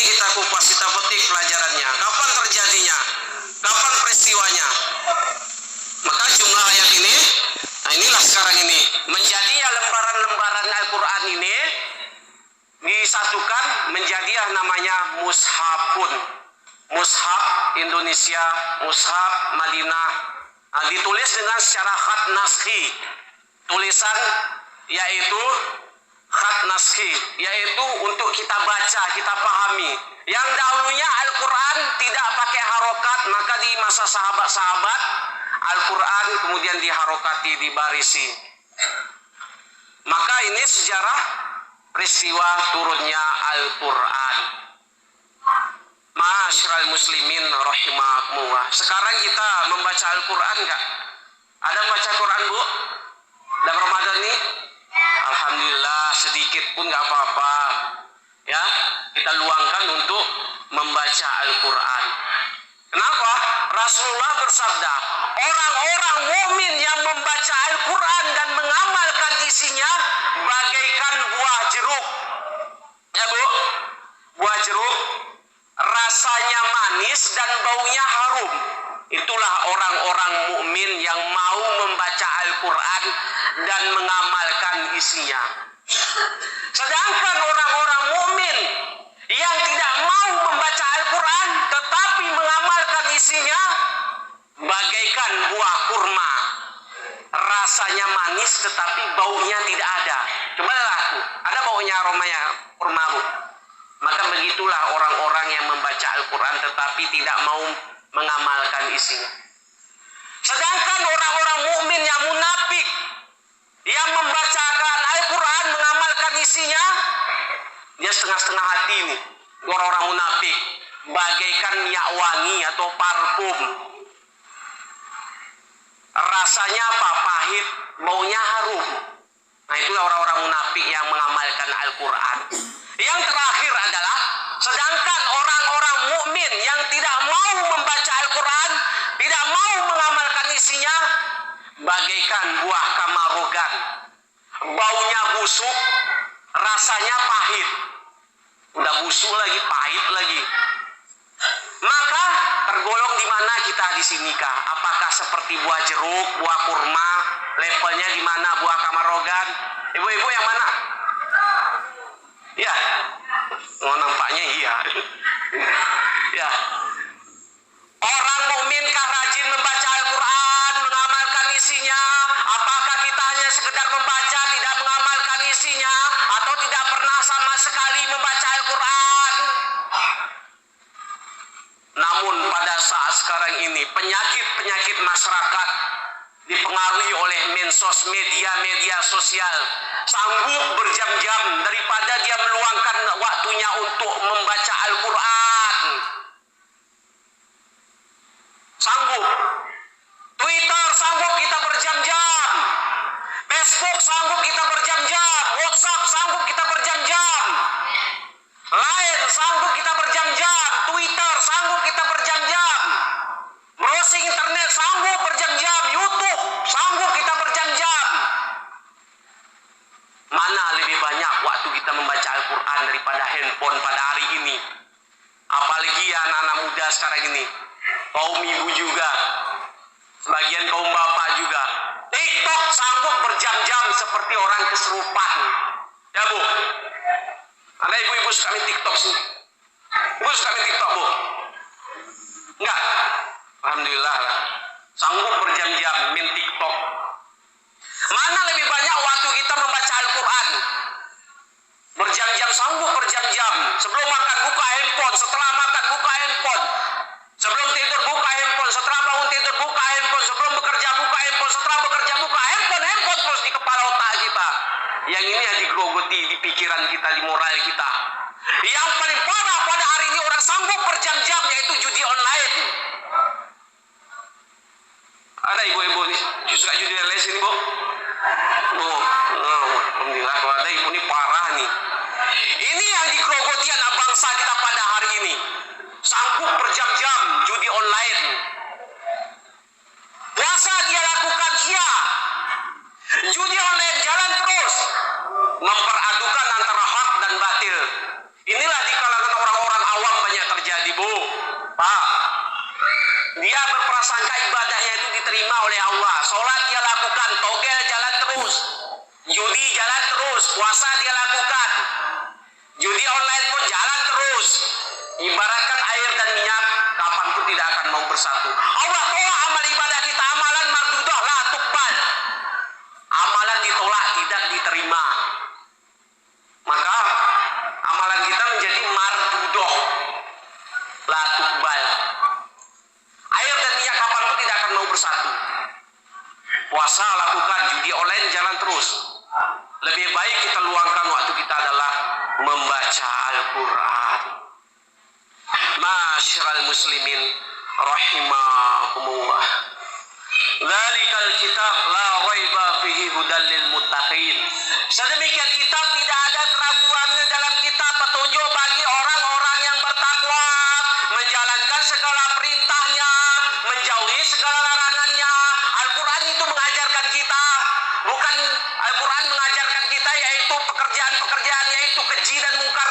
kita kupas, kita petik pelajarannya. Kapan terjadinya? Kapan peristiwanya? Maka jumlah ayat ini, nah inilah sekarang ini. Menjadi lembaran-lembaran Al-Quran ini disatukan menjadi yang namanya mushafun. Mushaf Indonesia, mushaf Madinah. Nah, ditulis dengan secara khat naskhi. Tulisan yaitu khat naskhi, yaitu untuk kita baca, kita pahami. Yang dahulunya Al-Quran tidak pakai harokat, maka di masa sahabat-sahabat Al-Quran kemudian diharokati, dibarisi. Maka ini sejarah peristiwa turunnya Al-Quran. Ma'asyiral muslimin rahimakumullah. Sekarang kita membaca Al-Quran enggak? Ada membaca Quran, Bu? Dalam Ramadan ini? Alhamdulillah, sedikit pun enggak apa-apa. Ya, kita luangkan untuk membaca Al-Quran. Kenapa? Rasulullah bersabda, orang-orang mukmin yang membaca Al-Quran dan mengamalkan isinya bagaikan buah jeruk. Ya, Bu? Buah jeruk rasanya manis dan baunya harum. Itulah orang-orang mukmin yang mau membaca Al-Quran dan mengamalkan isinya. Sedangkan orang-orang mukmin yang tidak mau membaca Al-Quran tetapi mengamalkan isinya bagaikan buah kurma. Rasanya manis tetapi baunya tidak ada. Coba aku, ada baunya, aromanya kurma, Bu? Maka begitulah orang-orang yang membaca Al-Quran tetapi tidak mau mengamalkan isinya. Sedangkan orang-orang mukmin yang munafik yang membacakan Al-Quran, mengamalkan isinya, dia setengah-setengah hati ini. Orang-orang munafik bagaikan minyak wangi atau parfum. Rasanya apa? Pahit, baunya harum. Nah, itulah orang-orang munafik yang mengamalkan Al-Quran. Yang terakhir adalah sedangkan orang-orang mukmin yang tidak mau membaca Al-Quran, tidak mau mengamalkan isinya, bagaikan buah kamarogan. Baunya busuk, rasanya pahit. Udah busuk lagi, pahit lagi. Maka tergolong di mana kita di sini kah? Apakah seperti buah jeruk, buah kurma? Levelnya di mana buah kamarogan? Ibu-ibu yang mana? Ya, oh, nampaknya iya. Ya, orang mukminkah rajin membaca Al-Quran, mengamalkan isinya? Apakah kita hanya sekedar membaca, tidak mengamalkan isinya, atau tidak pernah sama sekali membaca Al-Quran? Namun pada saat sekarang ini penyakit-penyakit masyarakat dipengaruhi oleh medsos, media sosial, sanggup berjam-jam daripada dia meluangkan waktunya untuk membaca Al-Quran. Sanggup. Twitter sanggup kita berjam-jam. Facebook sanggup kita berjam-jam. WhatsApp sanggup kita berjam-jam. Line sanggup kita berjam-jam. Twitter sanggup kita berjam-jam. Browsing internet sanggup berjam-jam. YouTube sanggup kita berjam-jam. Mana lebih banyak waktu kita membaca Al-Quran daripada handphone pada hari ini? Apalagi anak-anak muda sekarang ini, kaum ibu juga, sebagian kaum bapak juga. TikTok sanggup berjam-jam seperti orang kesurupan. Ya, Bu? Ada ibu-ibu suka main TikTok sih? Ibu suka main TikTok, Bu? Enggak? Alhamdulillah lah. Sanggup berjam-jam main TikTok. Mana lebih banyak waktu kita membaca Al-Quran? Berjam-jam, sanggup berjam-jam. Sebelum makan buka handphone, setelah makan buka handphone. Sebelum tidur buka handphone, setelah bangun tidur buka handphone. Sebelum bekerja buka handphone, setelah bekerja buka handphone. Handphone terus di kepala otak kita. Yang ini yang digerogoti di pikiran kita, di moral kita. Yang paling parah pada hari ini orang sanggup berjam-jam, yaitu judi online. Ada ibu-ibu nih, suka judi online sini, Bu? Oh, alhamdulillah kalau ada ibu ini parah nih. Ini yang digerogoti anak bangsa kita pada hari ini. Sanggup berjam-jam judi online. Puasa dia lakukan, iya. Judi online jalan terus. Memperadukan antara hak dan batil. Inilah di kalangan orang-orang awam diterima oleh Allah. Sholat dia lakukan, togel jalan terus, judi jalan terus, puasa dia lakukan, judi online pun jalan terus. Ibaratkan air dan minyak, kapanpun tidak akan mau bersatu. Allah tolak amal ibadah kita, amalan mardudah la tuqbal. Amalan ditolak, tidak diterima. Maka amalan kita menjadi mardudah la tuqbal. Air dan minyak kapanpun tidak akan mau bersatu. Puasa lakukan, judi online jalan terus. Lebih baik kita luangkan waktu kita adalah membaca Al-Quran. Ma'asyiral muslimin rahimakumullah. Dzalikal kitab la raiba fihi hudal lil muttaqin. Sedemikian kitab tidak ada keraguan dalam kitab, petunjuk bagi orang-orang yang bertakwa, menjalankan segala perintahnya, menjauhi segala larangannya. Al-Quran itu mengajarkan kita, bukan Al-Quran mengajarkan kita yaitu pekerjaan-pekerjaan yaitu keji dan mungkar.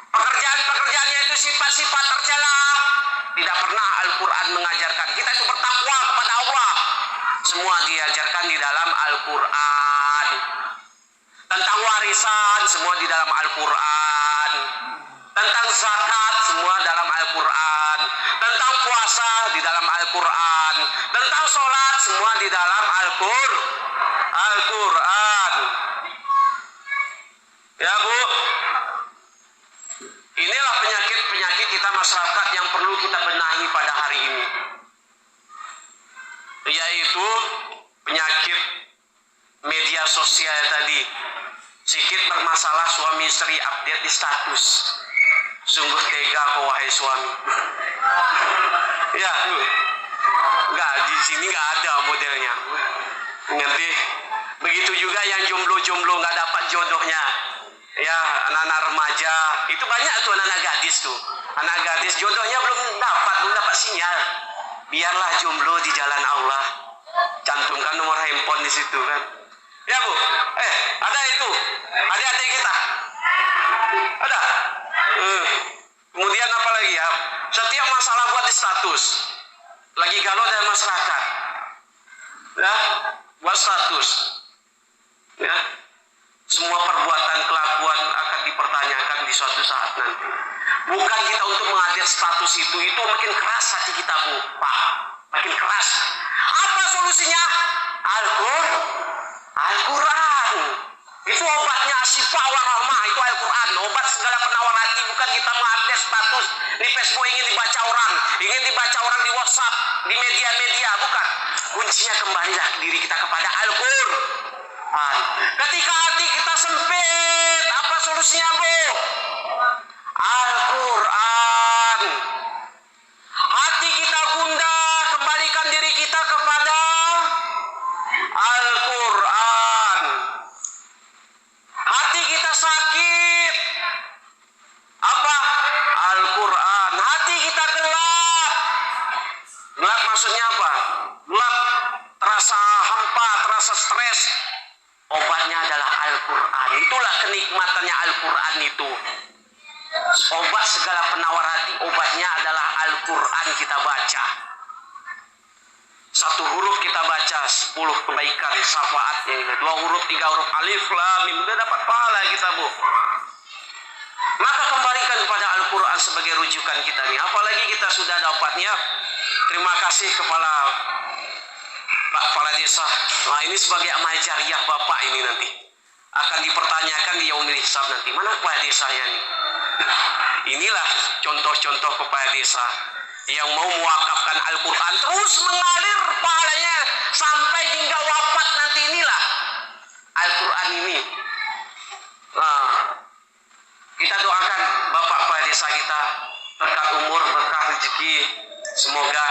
Pekerjaan-pekerjaan yaitu sifat-sifat tercela. Tidak pernah Al-Quran mengajarkan kita itu bertakwa kepada Allah. Semua diajarkan di dalam Al-Quran. Tentang warisan semua di dalam Al-Quran. Tentang zakat semua dalam Al-Quran. Tentang puasa di dalam Al-Quran. Tentang sholat semua di dalam Al-Quran. Ya Bu, inilah penyakit-penyakit kita masyarakat yang perlu kita benahi pada hari ini, yaitu penyakit media sosial tadi. Sikit bermasalah suami istri update di status. Sungguh tega kau wahai suami. Ya, enggak, di sini enggak ada modelnya. Ngerti? Begitu juga yang jomblo-jomblo nggak dapat jodohnya. Ya, anak-anak remaja itu banyak tuh, anak-anak gadis tuh. Anak gadis jodohnya belum dapat sinyal. Biarlah jomblo di jalan Allah. Cantumkan nomor handphone di situ kan. Ya Bu, ada itu, adik-adik kita. Ada. Kemudian apa lagi ya? Setiap masalah buat di status. Lagi galau dalam masyarakat. Ya, buat status. Ya. Semua perbuatan kelakuan akan dipertanyakan di suatu saat nanti. Bukan kita untuk mengupdate status itu makin keras hati kita Bu, Pak. Makin keras. Apa solusinya? Al-Quran. Itu obatnya asyifa wa rahmah, itu Al-Quran. Obat segala penawar hati, bukan kita mengupdate status di Facebook ingin dibaca orang di WhatsApp, di media-media, bukan. Kuncinya kembalilah diri kita kepada Al-Quran. Ketika hati kita sempit, apa solusinya Bu? Al-Quran. Hati kita gundah, kembalikan diri kita kepada Al-Quran. Hati kita sakit, apa? Al-Quran. Hati kita gelap. Gelap maksudnya apa? Gelap, terasa hampa, terasa stres. Obatnya adalah Al-Quran. Itulah kenikmatannya Al-Quran itu. Obat segala penawar hati, obatnya adalah Al-Quran kita baca. Satu huruf kita baca 10 kebaikan, syafaatnya. 2 huruf, 3 huruf, alif, lam, mim, udah dapat pahala kita Bu. Maka kembalikan kepada Al-Quran sebagai rujukan kita nih. Apalagi kita sudah dapatnya. Terima kasih kepada Pak Kepala Desa. Nah ini sebagai amal jariah Bapak ini nanti akan dipertanyakan di yaumil hisab nanti. Mana kepala desanya nih? Inilah contoh-contoh kepala desa yang mau mewakafkan Al-Quran terus mengalir pahalanya sampai hingga wafat nanti. Inilah Al-Quran ini. Nah, kita doakan Bapak kepala desa kita berkah umur, berkah rezeki, semoga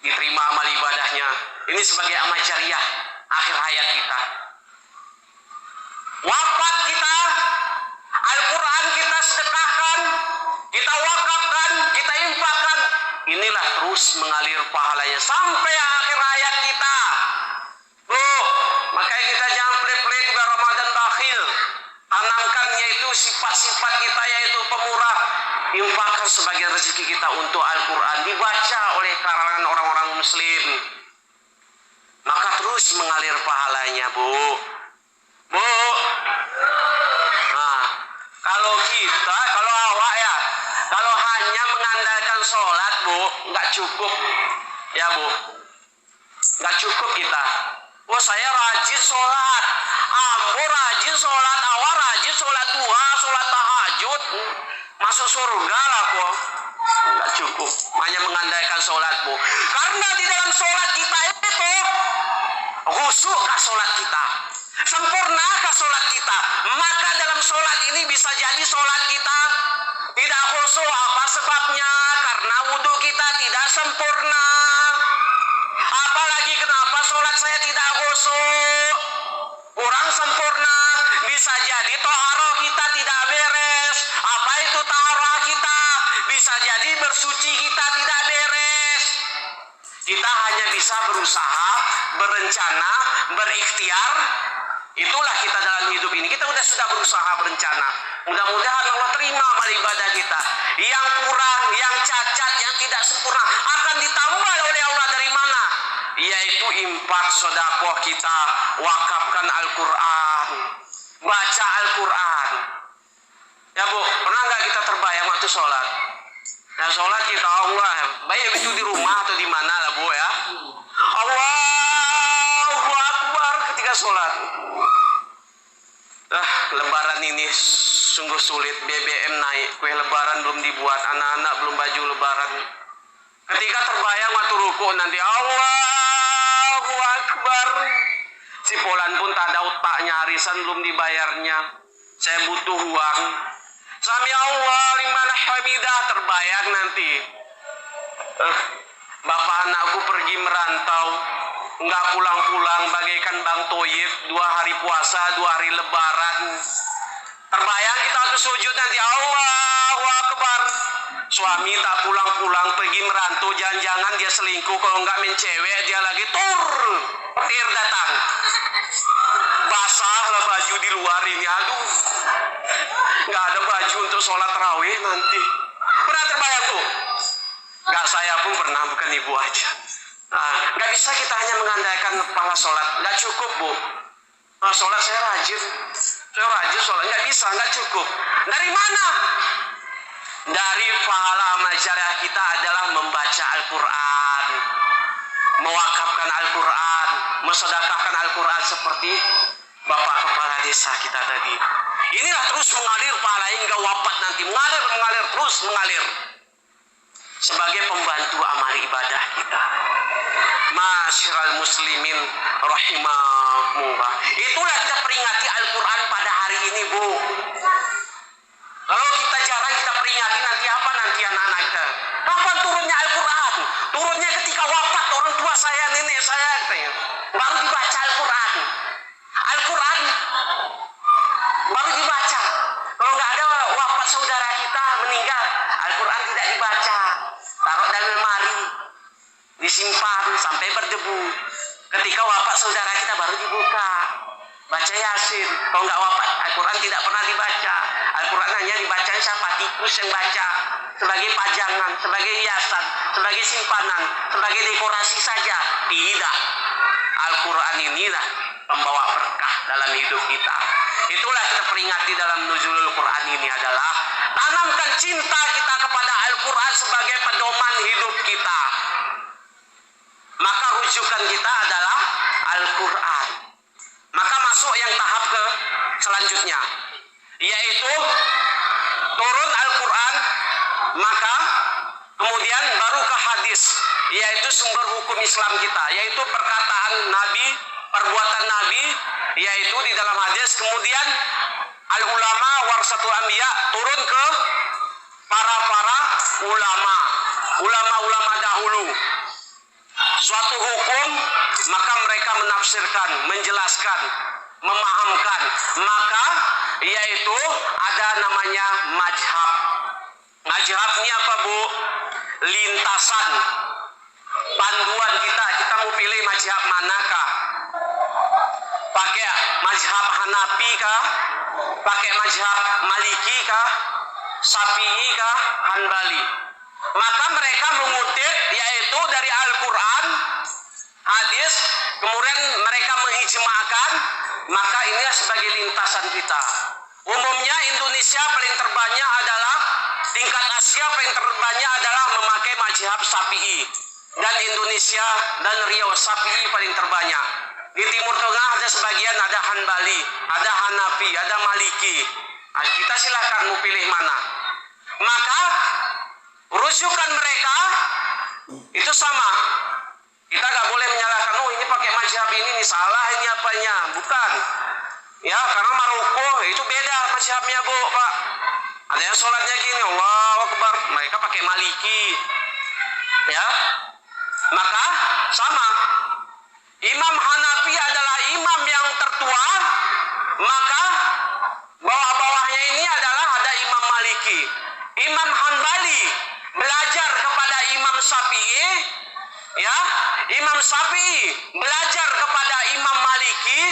diterima amal ibadahnya. Ini sebagai amal jariah akhir hayat kita. Wafat kita, Al-Quran kita sedekahkan, kita wakafkan, kita infakkan. Inilah terus mengalir pahalanya sampai akhir hayat kita. Makanya kita jangan pelit-pelit juga Ramadan bakhil. Tanamkan yaitu sifat-sifat kita yaitu pemurah, infakkan sebagian rezeki kita untuk Al-Quran dibaca oleh kalangan orang-orang muslim, maka terus mengalir pahalanya, Bu. Nah, kalau awak ya, kalau hanya mengandalkan sholat, Bu, nggak cukup ya, Bu, nggak cukup kita. Oh, saya rajin sholat, ambo rajin sholat, awak rajin sholat duha, sholat tahajud, masuk surga lah, kok. Nggak cukup hanya mengandalkan sholat, Bu, karena di dalam sholat kita itu khusyukkah sholat kita, sempurnakah sholat kita. Maka dalam sholat ini bisa jadi sholat kita tidak khusyuk. Apa sebabnya? Karena wudhu kita tidak sempurna. Apalagi kenapa sholat saya tidak khusyuk, kurang sempurna? Bisa jadi toharoh kita tidak beres. Apa itu toharoh kita? Bisa jadi bersuci kita tidak beres. Kita hanya bisa berusaha, berencana, berikhtiar. Itulah kita dalam hidup ini. Kita sudah berusaha berencana. Mudah-mudahan Allah terima amal ibadah kita. Yang kurang, yang cacat, yang tidak sempurna akan ditambah oleh Allah dari mana? Yaitu infak sedekah kita, wakafkan Al-Quran, baca Al-Quran. Ya, Bu, pernah nggak kita terbayang waktu sholat? Nah, sholat kita Allah, baik itu di rumah atau di mana lah, Bu, ya. Allahu Akbar ketika sholat. Lebaran ini sungguh sulit. BBM naik, kue lebaran belum dibuat, anak-anak belum baju lebaran. Ketika terbayang waktu ruku nanti Allahu Akbar, si Polan pun tak ada otaknya, arisan belum dibayarnya, saya butuh uang. Sami Allah liman hamidah, terbayang nanti bapak anakku pergi merantau, nggak pulang-pulang, bagaikan Bang Toyib, 2 hari puasa, 2 hari lebaran. Terbayang kita waktu sujud nanti Allahu Akbar, suami tak pulang-pulang, pergi merantau, jangan-jangan dia selingkuh, kalau nggak main cewek dia lagi petir datang, basah lah baju di luar ini, aduh, nggak ada baju untuk sholat tarawih nanti. Pernah terbayang tuh? Nggak, saya pun pernah, bukan ibu aja. Nah, nggak bisa kita hanya mengandalkan pahala sholat, nggak cukup, Bu. Nah, sholat saya rajin sholat, nggak bisa, nggak cukup. Dari mana? Dari pahala amal syariah kita adalah membaca Al-Quran, mewakafkan Al-Quran, mensedekahkan Al-Quran seperti Bapak Kepala Desa kita tadi. Inilah terus mengalir pahala hingga wafat nanti, mengalir terus mengalir sebagai pembantu amal ibadah kita. Masyiral muslimin rahimakumullah. Itulah kita peringati Al-Quran pada hari ini, Bu. Kalau kita jarang kita peringati, nanti apa nanti anak-anak kita? Kapan turunnya Al-Quran? Turunnya ketika wafat orang tua saya, nenek saya, baru dibaca Al-Quran. Al-Quran baru dibaca. Kalau nggak ada wafat saudara kita meninggal, Al-Quran tidak dibaca. Taruh dalam lemari, disimpan sampai berdebu. Ketika wafat saudara kita baru dibuka, baca Yasin. Kalau nggak wafat, Al-Quran tidak pernah dibaca. Al-Quran hanya dibaca siapa? Tikus yang baca, sebagai pajangan, sebagai hiasan, sebagai simpanan, sebagai dekorasi saja. Tidak. Al-Quran inilah pembawa berkah dalam hidup kita. Itulah kita peringati dalam nuzulul Quran ini adalah tanamkan cinta kita kepada Al-Quran sebagai pedoman hidup kita. Maka rujukan kita adalah Al-Quran. Maka masuk yang tahap ke selanjutnya, yaitu turun Al-Quran, maka kemudian baru ke hadis, yaitu sumber hukum Islam kita, yaitu perkataan Nabi, perbuatan Nabi, yaitu di dalam hadis. Kemudian al-ulama warasatul anbiya, turun ke para ulama dahulu. Suatu hukum, maka mereka menafsirkan, menjelaskan, memahamkan. Maka yaitu ada namanya mazhab. Mazhab ini apa, Bu? Lintasan, panduan kita mau pilih mazhab manakah? Pakai mazhab Hanafi kah? Pakai mazhab Maliki kah? Syafi'i kah, Hanbali. Maka mereka mengutip yaitu dari Al-Quran, hadis, kemudian mereka mengijma'kan, maka inilah sebagai lintasan kita. Umumnya Indonesia paling terbanyak adalah, tingkat Asia paling terbanyak adalah memakai mazhab Syafi'i. Dan Indonesia dan Riau Syafi'i paling terbanyak. Di Timur Tengah ada sebagian, ada Hanbali, ada Hanafi, ada Maliki. Nah, kita silakan mau pilih mana. Maka rujukan mereka itu sama. Kita nggak boleh menyalahkan, oh ini pakai mazhab ini salah, ini apanya. Bukan. Ya, karena Maroko itu beda mazhabnya, Bu, Pak. Ada yang sholatnya gini, Allahu Akbar. Mereka pakai Maliki. Ya. Maka sama. Imam Hanafi adalah imam yang tertua, maka bawah-bawahnya ini adalah ada Imam Maliki. Imam Hanbali belajar kepada Imam Syafi'i, ya. Imam Syafi'i belajar kepada Imam Maliki,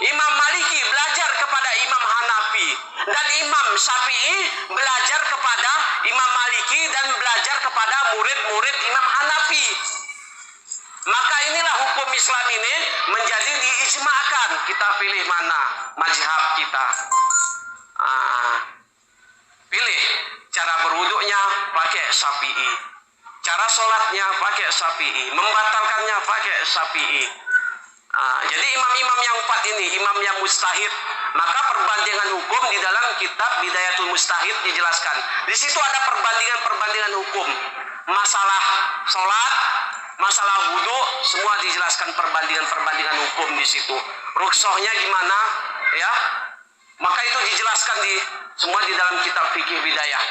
Imam Maliki belajar kepada Imam Hanafi, dan Imam Syafi'i belajar kepada Imam Maliki dan belajar kepada murid-murid Imam Hanafi. Maka inilah hukum Islam ini menjadi diijma'kan. Kita pilih mana mazhab kita. Pilih cara berwuduknya pakai Syafi'i, cara sholatnya pakai Syafi'i, membatalkannya pakai Syafi'i. Jadi imam-imam yang 4 ini, imam yang mujtahid, maka perbandingan hukum di dalam kitab Bidayatul Mujtahid dijelaskan. Di situ ada perbandingan hukum, masalah sholat, masalah wudhu, semua dijelaskan perbandingan hukum di situ. Rukhsahnya gimana, ya? Maka itu dijelaskan semua di dalam kitab fikih Bidayah.